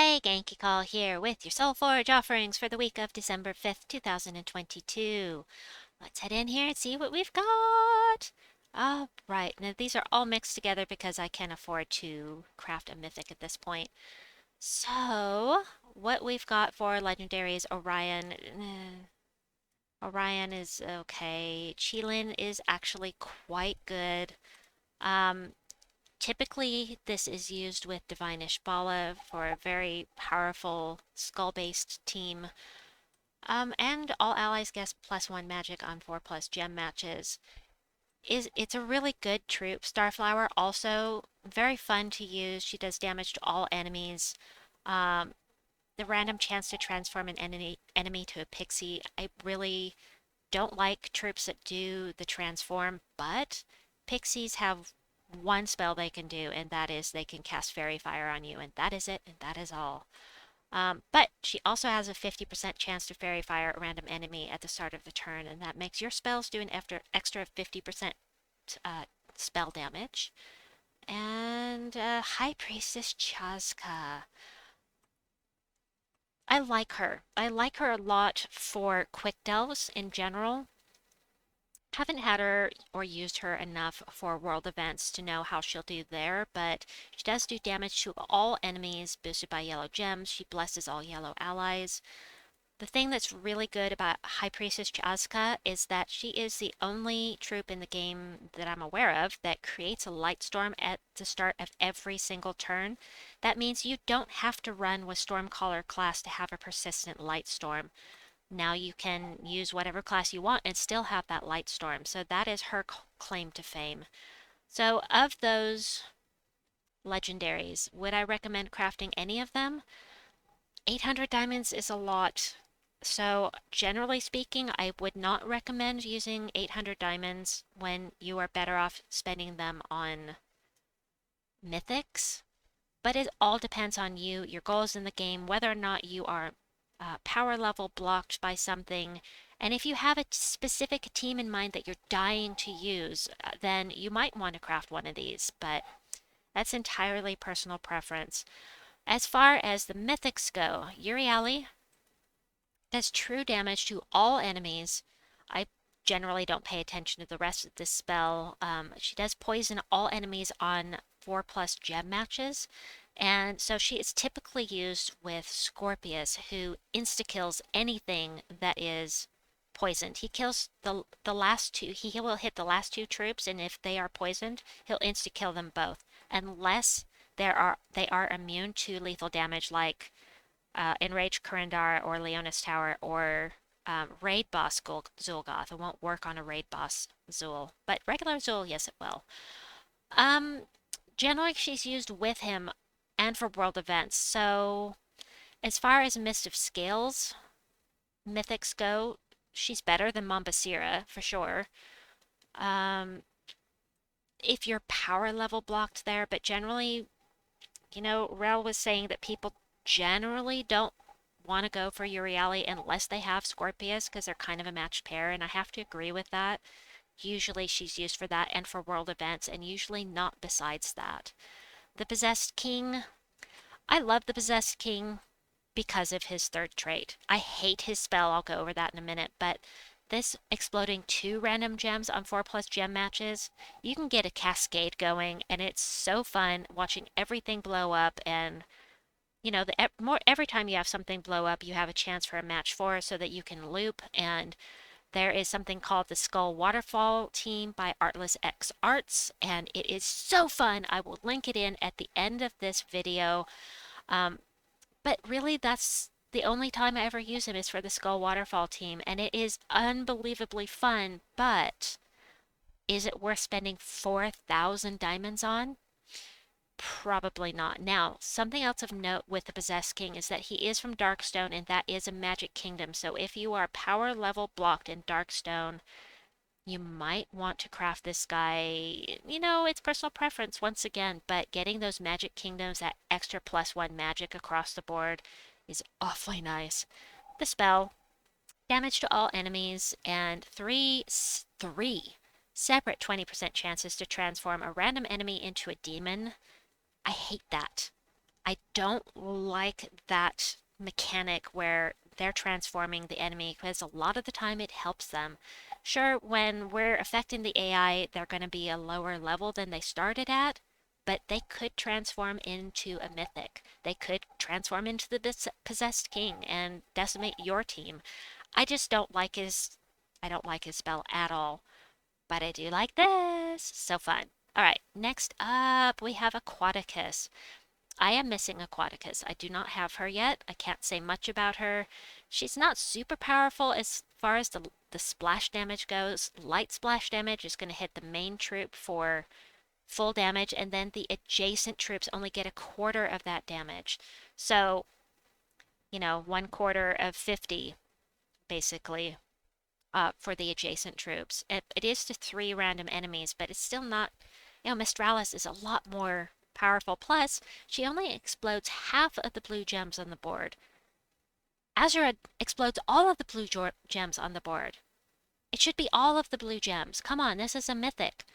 Hey, Genki Call here with your Soulforge offerings for the week of December 5th, 2022. Let's head in here and see what we've got. All right, now these are all mixed together because I can't afford to craft a mythic at this point. So, what we've got for legendary is Orion. Orion is okay. Chilin is actually quite good. Um, Typically, this is used with Divine Ishbala for a very powerful skull-based team. And all allies get +1 magic on 4+ gem matches. It's a really good troop. Starflower also very fun to use. She does damage to all enemies. Um, the random chance to transform an enemy to a pixie. I really don't like troops that do the transform, but pixies have one spell they can do, and that is they can cast Fairy Fire on you, and that is it, and that is all. But she also has a 50% chance to Fairy Fire a random enemy at the start of the turn, and that makes your spells do an extra 50% spell damage. And High Priestess Chazka. I like her. I like her a lot for quick delves in general. Haven't had her or used her enough for world events to know how she'll do there, but she does do damage to all enemies boosted by yellow gems. She blesses all yellow allies. The thing that's really good about High Priestess Chazka is that she is the only troop in the game that I'm aware of that creates a light storm at the start of every single turn. That means you don't have to run with Stormcaller class to have a persistent light storm. Now you can use whatever class you want and still have that light storm. So that is her claim to fame. So of those legendaries, would I recommend crafting any of them? 800 diamonds is a lot. So generally speaking, I would not recommend using 800 diamonds when you are better off spending them on mythics. But it all depends on you, your goals in the game, whether or not you are power level blocked by something. And if you have a specific team in mind that you're dying to use, then you might want to craft one of these, but that's entirely personal preference. As far as the mythics go, Euryali does true damage to all enemies. I generally don't pay attention to the rest of this spell. She does poison all enemies on 4+ gem matches. And so she is typically used with Scorpius, who insta-kills anything that is poisoned. He kills the last two. He will hit the last two troops, and if they are poisoned, he'll insta-kill them both, unless they are immune to lethal damage, like Enraged Kurandar or Leonis Tower or Raid Boss Zul'Goth. It won't work on a Raid Boss Zul, but regular Zul, yes, it will. Um, Generally, she's used with him and for world events. So, as far as Mist of Scales mythics go, she's better than Mombasira for sure. Um, if your power level blocked there, but generally, Rel was saying that people generally don't want to go for Euryali unless they have Scorpius because they're kind of a matched pair, and I have to agree with that. Usually she's used for that and for world events, and usually not besides that. The Possessed King, I love the Possessed King because of his third trait. I hate his spell, I'll go over that in a minute, but this exploding 2 random gems on 4+ gem matches, you can get a cascade going, and it's so fun watching everything blow up. And every time you have something blow up, you have a chance for a match 4 so that you can loop. And there is something called the Skull Waterfall team by Artless X Arts, and it is so fun. I will link it in at the end of this video. But really, that's the only time I ever use him is for the Skull Waterfall team, and it is unbelievably fun. But is it worth spending 4,000 diamonds on? Probably not. Now, something else of note with the Possessed King is that he is from Darkstone, and that is a magic kingdom. So if you are power level blocked in Darkstone, you might want to craft this guy. It's personal preference once again, but getting those magic kingdoms, that extra +1 magic across the board, is awfully nice. The spell, damage to all enemies, and three separate 20% chances to transform a random enemy into a demon. I hate that. I don't like that mechanic where they're transforming the enemy because a lot of the time it helps them. Sure, when we're affecting the AI, they're going to be a lower level than they started at, but they could transform into a mythic. They could transform into the possessed king and decimate your team. I just don't like his spell at all, but I do like this. So fun. All right, next up we have Aquaticus. I am missing Aquaticus. I do not have her yet. I can't say much about her. She's not super powerful as far as the splash damage goes. Light splash damage is going to hit the main troop for full damage, and then the adjacent troops only get a quarter of that damage. So, one quarter of 50, basically, for the adjacent troops. It is to 3 random enemies, but it's still not. Mistralis is a lot more powerful. Plus, she only explodes half of the blue gems on the board. Azura explodes all of the blue gems on the board. It should be all of the blue gems. Come on, this is a mythic.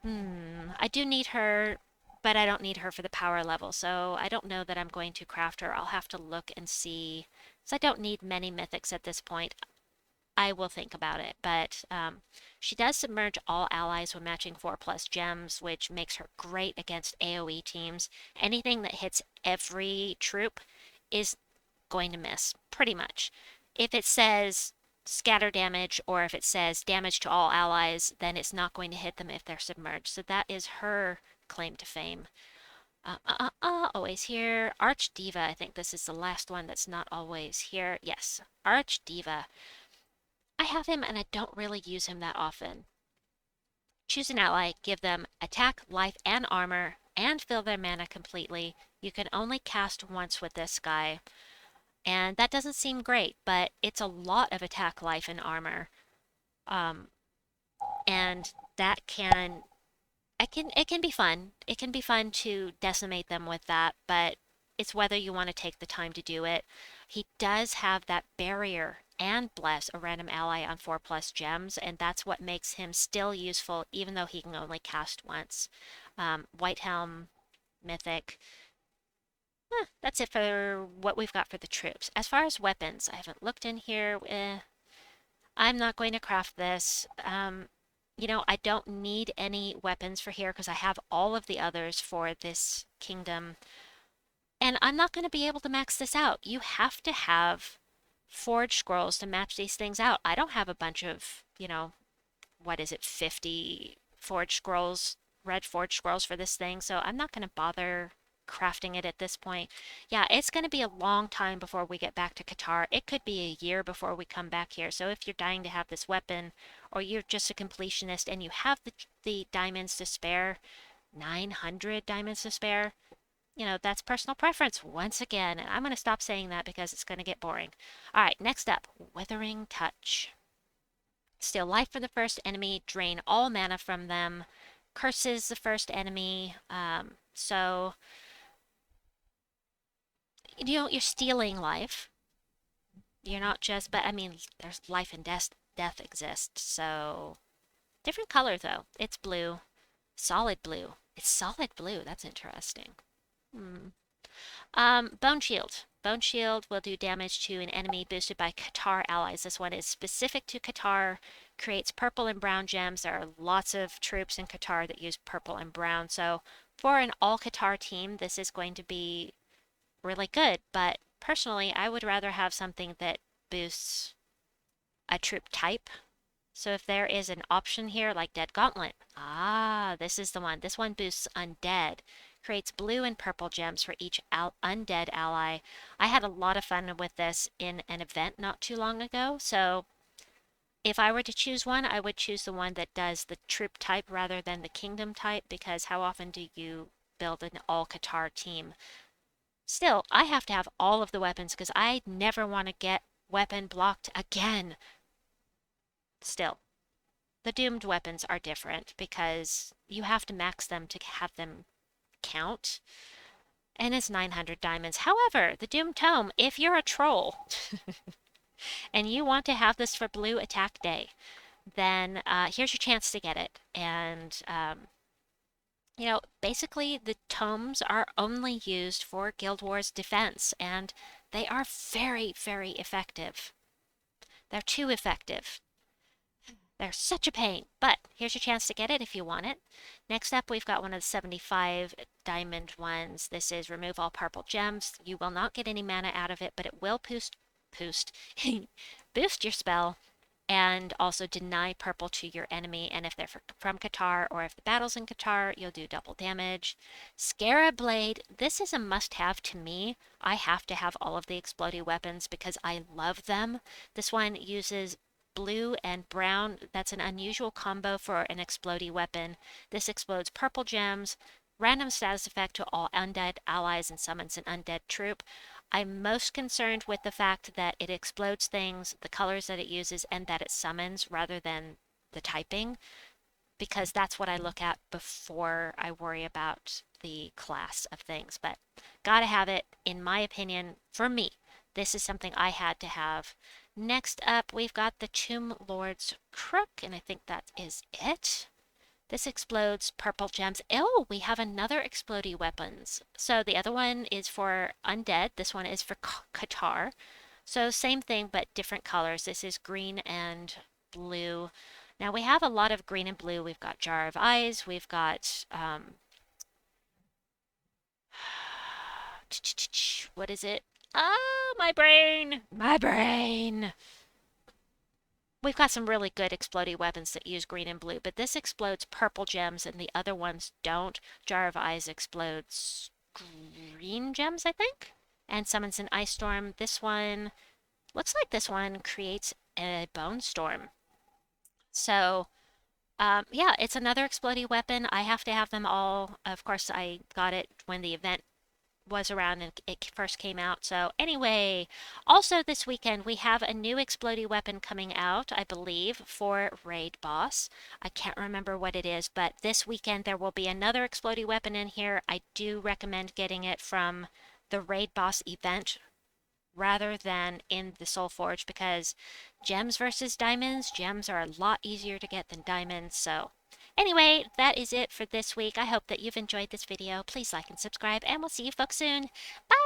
I do need her, but I don't need her for the power level, so I don't know that I'm going to craft her. I'll have to look and see, because I don't need many mythics at this point. I will think about it, but she does submerge all allies when matching 4+ gems, which makes her great against AoE teams. Anything that hits every troop is going to miss, pretty much. If it says scatter damage or if it says damage to all allies, then it's not going to hit them if they're submerged. So that is her claim to fame. Always here. Archdiva, I think this is the last one that's not always here. Yes, Archdiva. I have him and I don't really use him that often. Choose an ally, give them attack, life, and armor, and fill their mana completely. You can only cast once with this guy. And that doesn't seem great, but it's a lot of attack, life, and armor. Um, and that it can be fun. It can be fun to decimate them with that, but it's whether you want to take the time to do it. He does have that barrier and bless a random ally on 4+ gems, and that's what makes him still useful even though he can only cast once. White Helm, Mythic. That's it for what we've got for the troops. As far as weapons, I haven't looked in here. I'm not going to craft this. I don't need any weapons for here because I have all of the others for this kingdom. And I'm not going to be able to max this out. You have to have forge scrolls to match these things out. I don't have a bunch of, what is it, 50 forge scrolls, red forge scrolls for this thing, so I'm not going to bother crafting it at this point. Yeah, it's going to be a long time before we get back to Qatar. It could be a year before we come back here. So if you're dying to have this weapon, or you're just a completionist and you have the diamonds to spare, 900 diamonds to spare, that's personal preference once again. And I'm going to stop saying that because it's going to get boring. All right, next up, Withering Touch. Steal life from the first enemy, drain all mana from them, curses the first enemy. So you're stealing life. You're not just, but I mean, there's life and death exist. So different color though. It's blue, solid blue. It's solid blue. That's interesting. Hmm. Bone Shield. Bone Shield will do damage to an enemy boosted by Qatar allies. This one is specific to Qatar, creates purple and brown gems. There are lots of troops in Qatar that use purple and brown. So for an all Qatar team, this is going to be really good. But personally, I would rather have something that boosts a troop type. So if there is an option here like Dead Gauntlet, this is the one. This one boosts Undead, creates blue and purple gems for each undead ally. I had a lot of fun with this in an event not too long ago, so if I were to choose one, I would choose the one that does the troop type rather than the kingdom type, because how often do you build an all Qatar team? Still, I have to have all of the weapons because I never want to get weapon blocked again. Still, the doomed weapons are different because you have to max them to have them count, and it's 900 diamonds. However, the doomed tome, if you're a troll and you want to have this for blue attack day, then here's your chance to get it. And Basically the tomes are only used for Guild Wars defense, and they are very, very effective. They're too effective. They're such a pain, but here's your chance to get it if you want it. Next up, we've got one of the 75 diamond ones. This is remove all purple gems. You will not get any mana out of it, but it will boost, boost your spell and also deny purple to your enemy. And if they're from Qatar or if the battle's in Qatar, you'll do double damage. Scarab Blade, this is a must-have to me. I have to have all of the exploding weapons because I love them. This one uses blue and brown. That's an unusual combo for an explodey weapon. This explodes purple gems, random status effect to all undead allies, and summons an undead troop. I'm most concerned with the fact that it explodes things, the colors that it uses, and that it summons rather than the typing, because that's what I look at before I worry about the class of things. But gotta have it, in my opinion, for me. This is something I had to have. Next up, we've got the Tomb Lord's Crook, and I think that is it. This explodes purple gems. Oh, we have another explodey weapons. So the other one is for undead. This one is for Qatar. So same thing, but different colors. This is green and blue. Now we have a lot of green and blue. We've got Jar of Eyes. We've got, what is it? Oh, my brain! My brain! We've got some really good explodey weapons that use green and blue, but this explodes purple gems and the other ones don't. Jar of Eyes explodes green gems, I think, and summons an ice storm. This one looks like this one creates a bone storm. So, yeah, it's another explodey weapon. I have to have them all. Of course, I got it when the event was around and it first came out. So anyway, also this weekend we have a new explodey weapon coming out, I believe, for Raid Boss. I can't remember what it is, but this weekend there will be another explodey weapon in here. I do recommend getting it from the Raid Boss event rather than in the Soulforge because gems versus diamonds, gems are a lot easier to get than diamonds. So anyway, that is it for this week. I hope that you've enjoyed this video. Please like and subscribe, and we'll see you folks soon. Bye!